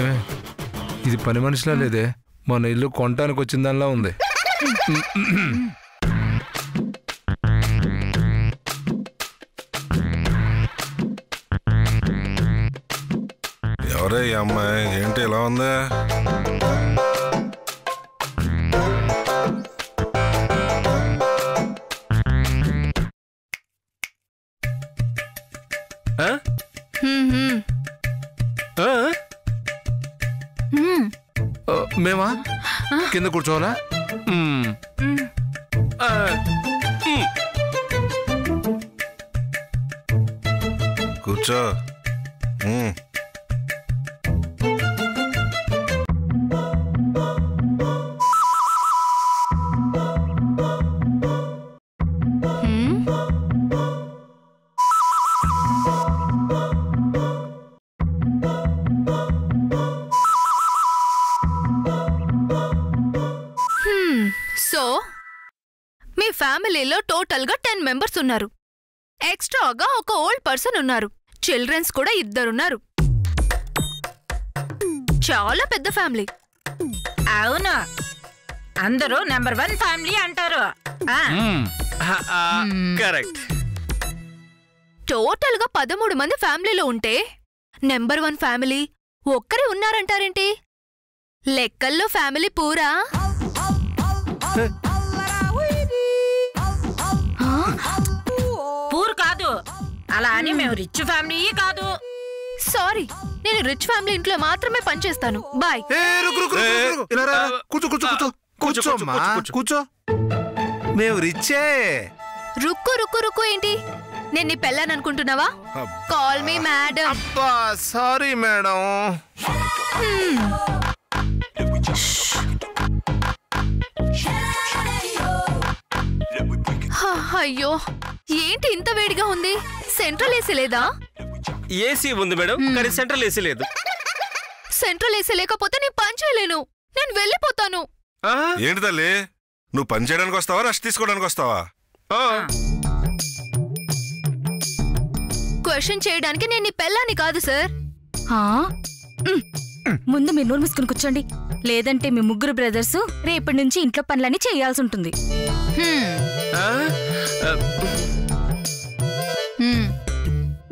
ఏమే ఇది పని మనిషిలా లేదే, మన ఇల్లు కొనటానికి వచ్చిన దానిలా ఉంది. ఎవరే ఈ అమ్మాయి, ఏంటి ఇలా ఉందా? మేమా కింద కూర్చోవాలా? కూర్చో. సో మీ ఫ్యామిలీలో టోటల్ గా 10 మెంబర్స్ ఉన్నారు. ఎక్స్ట్రాగా ఒక ఓల్డ్ పర్సన్ ఉన్నారు. చిల్డ్రన్స్ కూడా 2 ఉన్నారు. చాలా పెద్ద ఫ్యామిలీ. అవును, అందరూ నెంబర్ 1 ఫ్యామిలీ అంటారు. కరెక్ట్. టోటల్ గా 13 మంది ఫ్యామిలీలో ఉంటే నెంబర్ 1 ఫ్యామిలీ ఒక్కరే ఉన్నారంటారేంటి? లెక్కల్లో ఫ్యామిలీ పూరా? పూర్ కాదు, అలా అని మేము రిచ్ ఫ్యామిలీ కాదు. సారీ, నేను రిచ్ ఫ్యామిలీ ఇంట్లో మాత్రమే పనిచేస్తాను. బాయ్. కూర్చో. మేము రిచ్చే. రుక్కు రుక్కు రుక్కు ఏంటి? నేను నీ పెళ్ళాను అనుకుంటున్నావా? Call me madam. అబ్బా సారీ మేడం. అయ్యో, ఏంటి ఇంత వేడిగా ఉంది? సెంట్రల్ ఏసీ లేదా? ఏసీ ఉంది మేడం, కానీ సెంట్రల్ ఏసీ లేదు. సెంట్రల్ ఏసీ లేకపోతే నేను పని చేయలేను. నేను వెళ్ళిపోతాను. ఏంటి తల్లి, నువ్వు పని చేయడానికి వస్తావా, రెస్ట్ తీసుకోవడానికి వస్తావా? క్వశ్చన్ చేయడానికి నేను నీ పెళ్ళాన్ని కాదు సార్. ముందు మీరు నోరు మూసుకుని కూర్చోండి, లేదంటే మీ ముగ్గురు బ్రదర్స్ రేపటి నుంచి ఇంట్లో పనులన్నీ చేయాల్సి ఉంటుంది.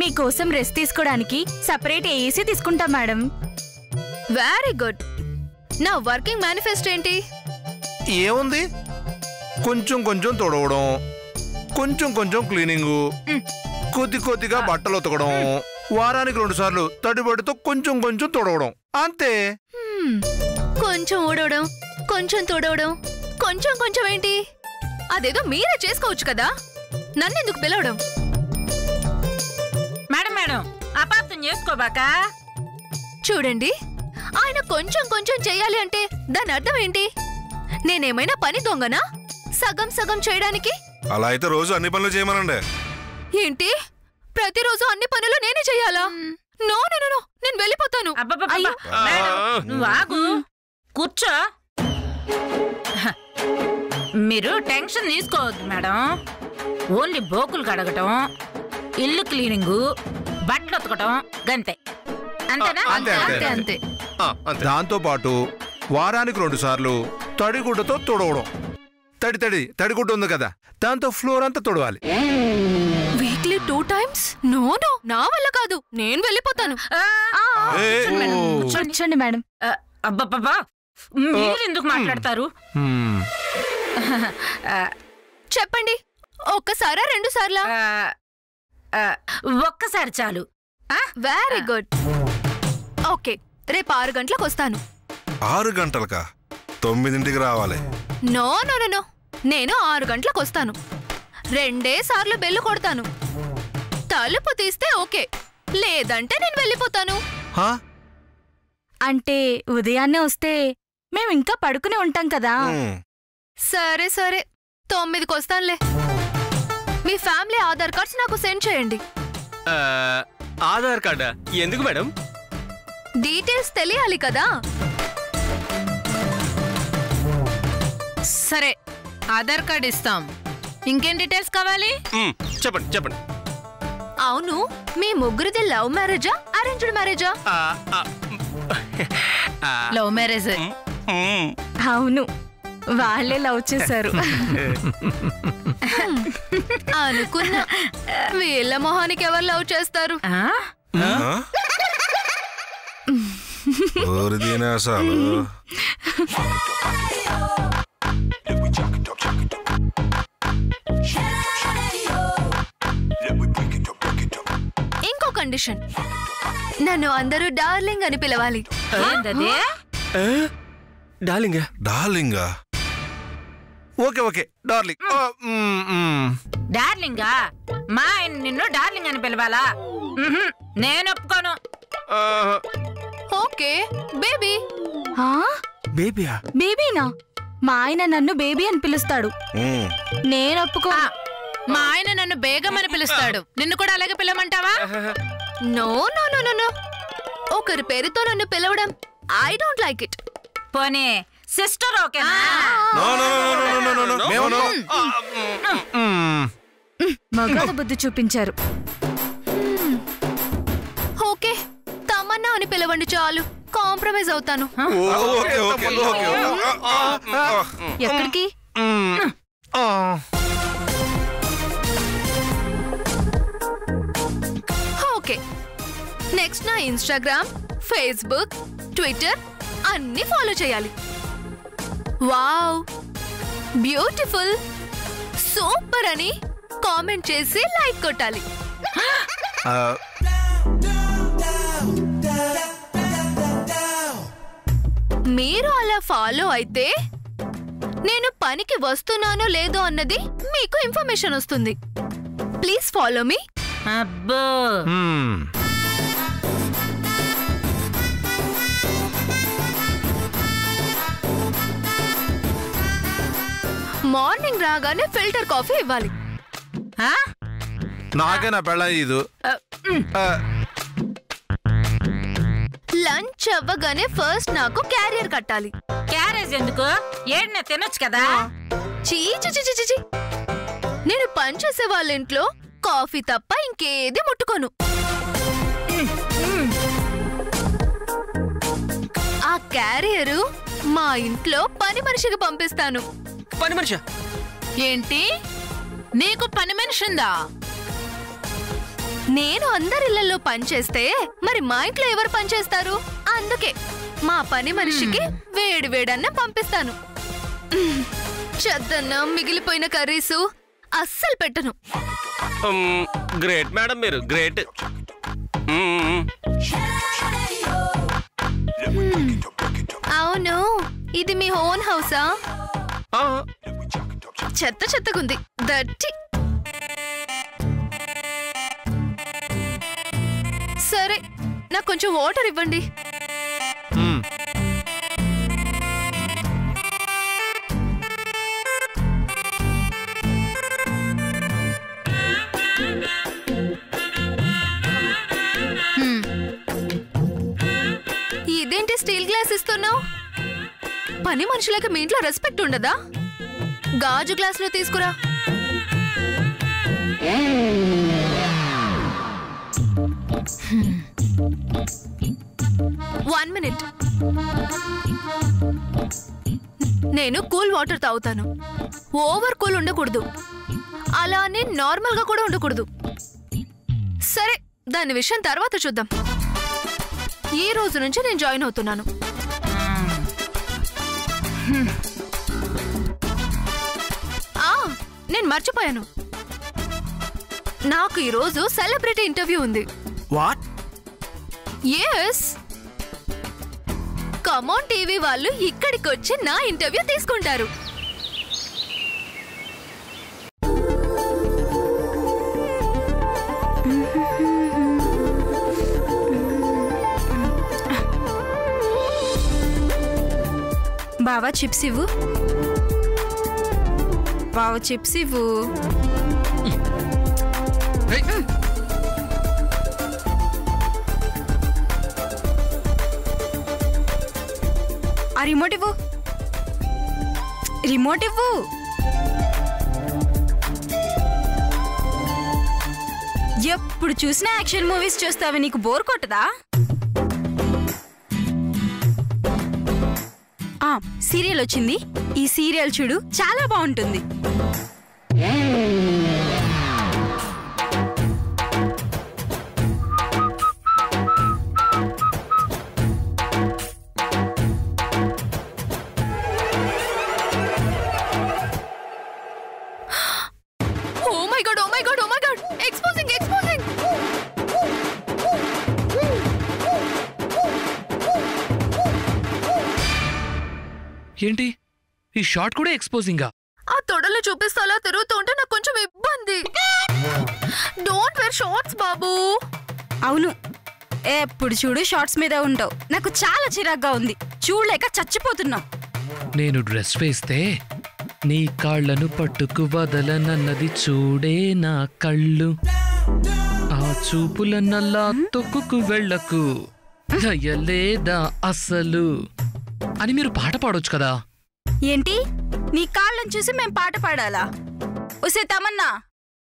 మీకోసం రెస్ట్ తీసుకోవడానికి సెపరేట్ ఏసీ తీసుకుంటాం మేడం. Very good. నా వర్కింగ్ మేనిఫెస్టో ఏంటి? ఏముంది, కొంచెం కొంచెం తొడవడం, కొంచెం కొంచెం క్లీనింగు, కొద్దిగా బట్టలు ఉతకడం, వారానికి 2 సార్లు తడిబడితో కొంచెం కొంచెం తొడవడం, అంతే. కొంచెం ఊడవడం, కొంచెం తొడవడం, కొంచెం కొంచెం ఏంటి? అదేదో మీరే చేసుకోవచ్చు కదా, నన్నెందుకు పిలవడం? మేడం అపార్థం చేసుకోబాక. చూడండి, ఆయన కొంచెం కొంచెం చెయ్యాలి అంటే దాని అర్థం ఏంటి? నేనేమైనా పని దొంగనా సగం సగం చేయడానికి? అలా అయితే రోజు అన్ని పనులు చేయమనండి. ఏంటి, ప్రతిరోజు అన్ని పనులు నేనే చెయ్యాలా? నో నో నో, నేను వెళ్ళిపోతాను. నువ్వు ఆగు, కూర్చో. మీరు టెన్షన్ తీసుకోవద్దు మేడం. ఓన్లీ బోకులు కడగటం, ఇల్లు క్లీనింగు, బట్టలు ఉతకటం, గంతే. అంతేనా? అంతే. దాంతో పాటు వారానికి 2 సార్లు తడిగుడ్డతో తొడవడం. తడిగుడ్డ ఉంది కదా, దాంతో ఫ్లోర్ అంతా తొడవాలి. Weekly 2 times? నో నో, నా వల్ల కాదు, నేను వెళ్ళిపోతాను. కూర్చోండి మేడం. అబ్బబ్బా, మీరు ఎందుకు మాట్లాడతారు? చెప్పండి, ఒక్కసారా 2 సార్లా? ఒక్కసారి చాలు. Very good. ఓకే, రేపు 6 గంటలకు వస్తాను. 6 గంటలకా? 9ంటికి రావాలి. నో నో నో, నేను 6 గంటలకు వస్తాను. 2 సార్లు బెల్లు కొడతాను. తలుపు తీస్తే ఓకే, లేదంటే నేను వెళ్ళిపోతాను. అంటే ఉదయాన్నే వస్తే మేము ఇంకా పడుకునే ఉంటాం కదా. సరే 9కి వస్తానులే. మీ ఫ్యామిలీ ఆధార్ కార్డ్స్ నాకు సెండ్ చేయండి. ఆధార్ కార్డా? ఎందుకు మేడం? డీటెయిల్స్ తెలియాలి కదా. సరే, ఆధార్ కార్డ్ ఇస్తాం. ఇంకేం డీటెయిల్స్ కావాలి? చెప్పండి. అవును, మీ ముగ్గురిది లవ్ మ్యారేజా, అరేంజ్డ్ మ్యారేజా? Love marriage. అవును, వాళ్ళే లవ్ చేశారు. అనుకున్నా వీళ్ళ మొహానికి ఎవరు లవ్ చేస్తారు? అసలు ఇంకో కండిషన్, నన్ను అందరూ డార్లింగ్ అని పిలవాలి. డార్లింగ్ డార్లింగా? Okay okay darling. డార్లింగా? మా ఆయన నిన్ను డార్లింగ్ అని పిలవాలా? నేను ఒప్పుకోను. Okay baby. బేబీయా? బేబీనా? మా ఆయన నన్ను బేబీ అని పిలుస్తాడు. నేను ఒప్పుకో. మా ఆయన నన్ను బేగం అని పిలుస్తాడు. నిన్ను కూడా అలాగే పిలవమంటావా? No no no no no, ఒకరి పేరుతో నన్ను పిలవడం ఐ డోంట్ లైక్ ఇట్. పోనీ సిస్టర్ ఓకేనా? మగాద బుద్ధి చూపించారు. ఓకే తమన్నా అని పిలవండి చాలు, కాంప్రమైజ్ అవుతాను. ఎక్కడికి? ఓకే నెక్స్ట్ నా ఇన్స్టాగ్రామ్, ఫేస్బుక్, ట్విట్టర్ అన్ని ఫాలో చేయాలి. వావ్ బ్యూటిఫుల్, సూపర్ అని కామెంట్ చేసి లైక్ కొట్టాలి. మీరు అలా ఫాలో అయితే నేను పనికి వస్తున్నానో లేదో అన్నది మీకు ఇన్ఫర్మేషన్ వస్తుంది. Please follow me. అబ్బో మార్నింగ్ రాగానే ఫిల్టర్ కాఫీ ఇవ్వాలి. నాకే నా పెళ్ళ ఇది. లంచ్ అవ్వగానే ఫస్ట్ నాకు క్యారియర్ కట్టాలి. క్యారేజ్ ఎందుకు? ఏడ్నే తినొచ్చు కదా. చీ చీ చీ చీ చీ. నేను పనిచేసే వాళ్ళ ఇంట్లో కాఫీ తప్ప ఇంకేది ముట్టుకోను. ఆ క్యారియరు మా ఇంట్లో పని మనిషికి పంపిస్తాను. పని మనిషా? ఏంటి నీకు పని మనిషి ఉందా? నేను అందరిళ్లలో పనిచేస్తే మరి మా ఇంట్లో ఎవరు పనిచేస్తారు? అందుకే మా పని మనిషికి వేడి వేడన్నం పంపిస్తాను. చెద్దన్నం, మిగిలిపోయిన కర్రీసు అస్సలు పెట్టను. గ్రేట్ మేడం, మీరు గ్రేట్. అవును, ఇది మీ ఓన్ హౌసా? చెత్త చెత్తగుంది, దట్టి. సరే నాకు కొంచెం వాటర్ ఇవ్వండి. ఇదేంటి స్టీల్ గ్లాస్ ఇస్తున్నావు? పని మనుషులకు మీ ఇంట్లో రెస్పెక్ట్ ఉండదా? గాజు గ్లాస్ లో తీసుకురా. One minute. నేను కూల్ వాటర్ తాగుతాను. ఓవర్ కూల్ ఉండకూడదు, అలానే నార్మల్ గా కూడా ఉండకూడదు. సరే దాని విషయం తర్వాత చూద్దాం. ఈ రోజు నుంచి నేను జాయిన్ అవుతున్నాను. నేను మర్చిపోయాను, నాకు ఈ రోజు సెలబ్రిటీ ఇంటర్వ్యూ ఉంది. వాట్? ఎస్, కమాన్ టీవీ వాళ్ళు ఇక్కడికి వచ్చి నా ఇంటర్వ్యూ తీసుకుంటారు. బావా చిప్స్ ఇవ్వు. బావా చిప్స్ ఇవ్వు. ఆ రిమోట్ ఇవ్వు. రిమోట్ ఇవ్వు. ఎప్పుడు చూసినా యాక్షన్ మూవీస్ చూస్తావు, నీకు బోర్ కొట్టదా? సీరియల్ వచ్చింది. ఈ సీరియల్ చూడు, చాలా బాగుంటుంది. ఏంటి ఈ షార్ట్ కూడా ఎక్స్పోజింగా? ఆ తొడలు చూపిస్తా అలా తిరుగుతూ ఉంటే నాకు కొంచెం ఇబ్బంది. డోంట్ వేర్ షార్ట్స్ బాబు. అవును, ఎప్పుడు చూడు షార్ట్స్ మీద ఉంటావు. నాకు చాలా చిరాగ్గా ఉంది, చూడలేక చచ్చిపోతున్నావు. నేను డ్రెస్ వేస్తే నీ కాళ్లను పట్టుకు వదలనన్నది చూడే నా కళ్ళు. ఆ చూపులన్నల్లా తొక్కుకు వెళ్ళకు, దయలేదా అసలు అని మీరు పాట పాడొచ్చు కదా. ఏంటి, నీ కాళ్ళని చూసి మేం పాట పాడాలా? ఒసే తమన్నా,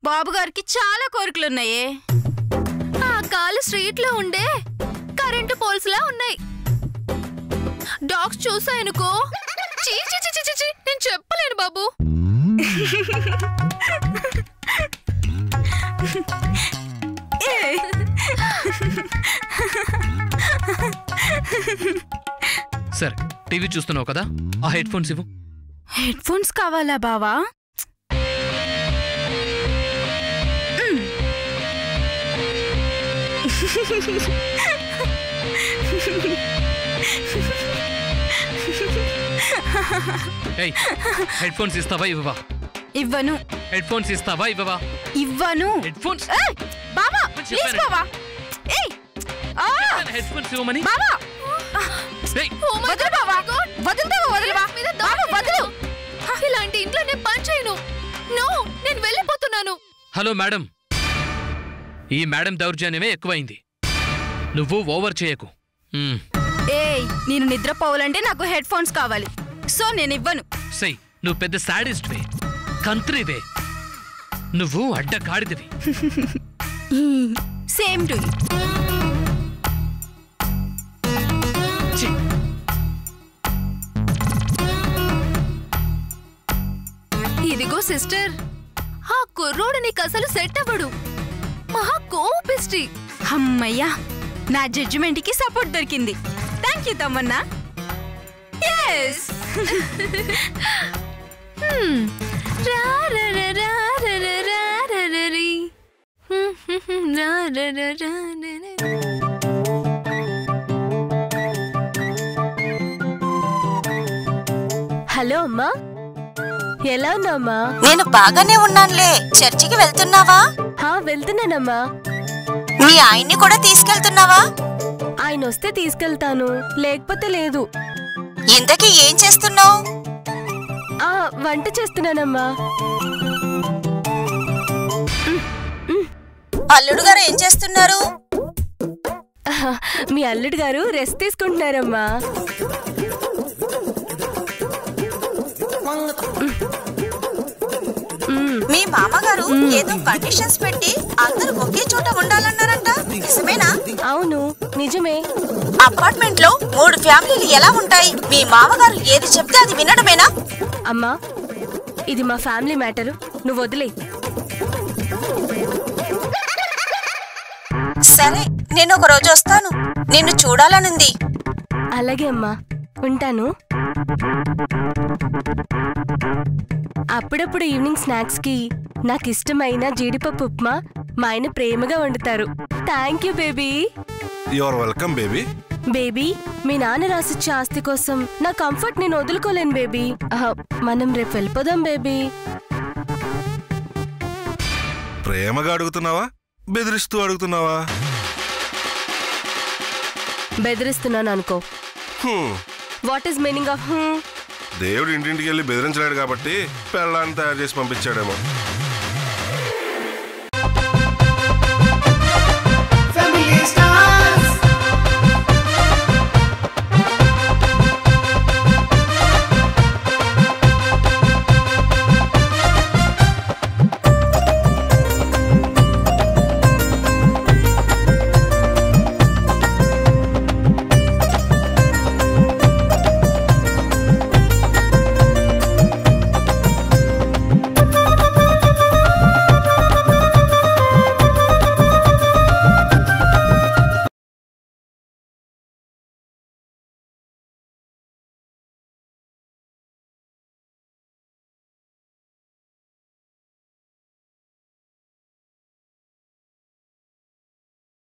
బాబు గారికి చాలా కోరికలున్నాయే. ఆ కాలు స్ట్రీట్ లో ఉండే కరెంటు పోల్స్ లా ఉన్నాయి. డాగ్స్ చూసాయనుకో, నేను చెప్పలేను బాబు. సరే, టీవీ చూస్తున్నావు కదా, ఆ హెడ్ ఫోన్స్ ఇవ్వు. హెడ్ ఫోన్స్ కావాలా బావా? ఏయ్, హెడ్ ఫోన్స్ ఇస్తావా ఇవ్వవా? ఇవ్వను. హెడ్ ఫోన్స్ ఇస్తావా ఇవ్వవా? ఇవ్వను. హెడ్ ఫోన్స్ బావా, ప్లీజ్ బావా. ఏయ్, హెడ్ ఫోన్స్ ఇవ్వమని. బావా, ఏయ్, వదలు బావా, వదులుతావా? వదలవా బావా, వదలు. ఇలాంటి ఇంట్లో నేను పని చేయను. నో, నేను వెళ్ళిపోతున్నాను. హలో మేడం, ఈ మేడం దౌర్జన్యమే ఎక్కువైంది. నువ్వు ఓవర్ చేయకు. ఏయ్, నేను నిద్రపోవాలంటే నాకు హెడ్ ఫోన్స్ కావాలి. సో నేను ఇవ్వను. సై, నువ్వు పెద్ద సాడిస్ట్ వే, కంత్రీవే, నువ్వు అడ్డగాడిదివి. Same to you. ఇదిగో సిస్టర్, ఆ కుర్రోడు నీకు అసలు సెట్ అవ్వడు. మహా కోపిస్టి. అమ్మయ్యా, నా జడ్జిమెంట్ కి సపోర్ట్ దొరికింది. Thank you Tamanna. yes. Hello అమ్మా, ఎలా ఉన్నామ్మా? నేను బాగానే ఉన్నానులే. చర్చికి వెళ్తున్నావా? వెళ్తున్నానమ్మా. మీ ఆయన్ని కూడా తీసుకెళ్తున్నావా? ఆయన వస్తే తీసుకెళ్తాను, లేకపోతే లేదు. ఇంతకీ ఏం చేస్తున్నావు? వంట చేస్తున్నానమ్మా. అల్లుడు గారు ఏం చేస్తున్నారు? మీ అల్లుడు గారు రెస్ట్ తీసుకుంటున్నారమ్మా. మీ మామగారు ఏదో కండిషన్స్ పెట్టి అందరూ ఒకే చోట ఉండాలన్నారంట, నిజమేనా? అవును, నిజమే. అపార్ట్మెంట్ లో 3 ఫ్యామిలీలు ఎలా ఉంటాయి? మీ మామగారు ఏది చెప్తే అది వినడమేనా? అమ్మా, ఇది మా ఫ్యామిలీ మ్యాటర్, నువ్వు వదిలే. సరే, నేను ఒక రోజు వస్తాను, నిన్ను చూడాలనుంది. అలాగే అమ్మా, ఉంటాను. అప్పుడప్పుడు ఈవినింగ్ స్నాక్స్ కి నాకు ఇష్టమైన జీడిపప్పు ఉప్మా మా ఆయన ప్రేమగా వండుతారు. Thank you baby. Your welcome baby. Baby, మీ నాన్న రాసిచ్చే ఆస్తి కోసం నా కంఫర్ట్ నేను వదులుకోలేను బేబీ. మనం రేపు వెళ్ళిపోదాం బేబీ. ప్రేమగా అడుగుతున్నావా, బెదిరిస్తూ అడుగుతున్నావా? బెదిరిస్తున్నాను అనుకో. What is meaning of? దేవుడు ఇంటింటికి వెళ్ళి బెదిరించలేడు కాబట్టి పెళ్ళాన్ని తయారు చేసి పంపించాడేమో.